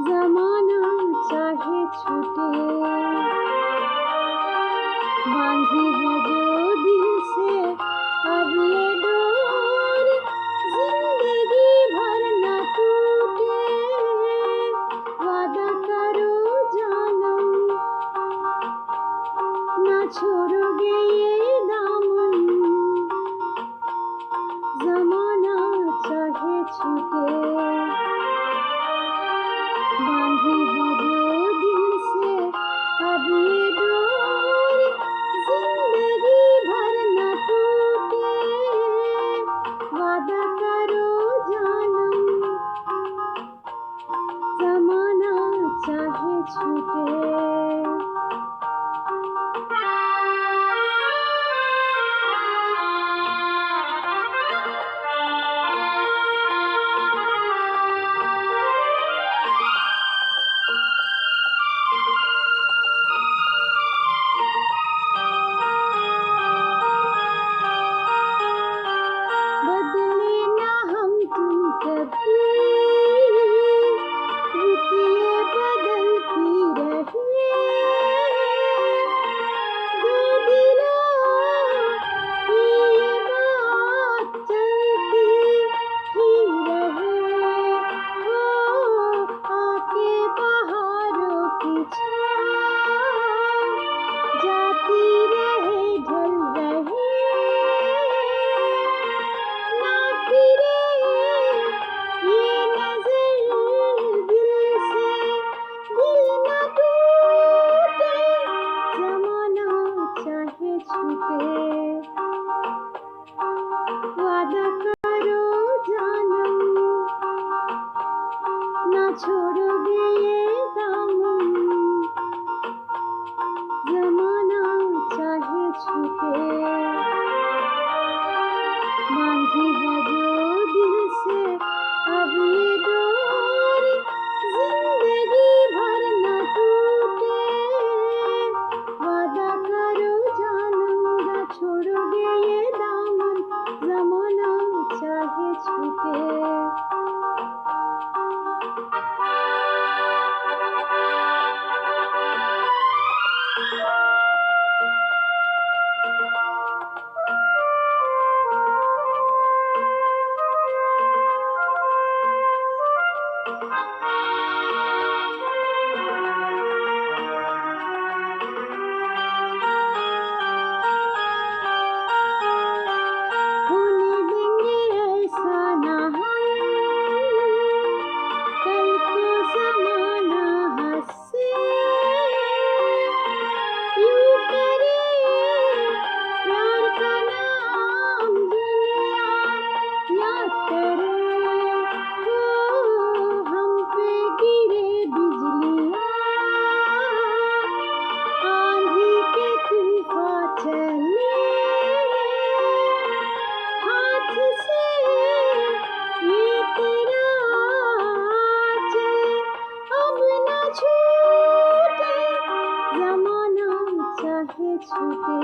जमाना चाहे छूटे, बांधी है जो दिल से अब ये डोर, जिंदगी भर न टूटे। वादा करो जानम, न छोड़ोगे ये दामन, जमाना चाहे छूटे, बांधी है जो दिल से अब ये डोर, जिंदगी भर न टूटे। वादा करो जानम, जमाना चाहे छूटे। बदले ना हम तुम कभी, रुतिए बदलती रही, दो दिलों की ये बात चलती ही रहे। हो आके बहारों की छाँव जाती रहे, ढल रहे, ना फिरे ये नजर दिल से, दिल न टूटे। जमाना चाहे छूटे, वादा करो जानम, ना छोड़ोगे ये दामन, जमाना चाहे छूटे, बांधी है जो दिल से अब ये डोर, जिंदगी भर न टूटे। वादा करो जानम, ना छोड़ोगे ये दामन, जमाना चाहे छूटे। होने देंगे ऐसा ना हम, कल को ज़माना हँसे, यूँ करे प्यार का नाम दुनिया याद करे। हो हम पे गिरे बिजलियाँ, आंधी के तूफान चले, हाथ से ये तेरा चल अब न छूटे। जमाना चाहे छूटे,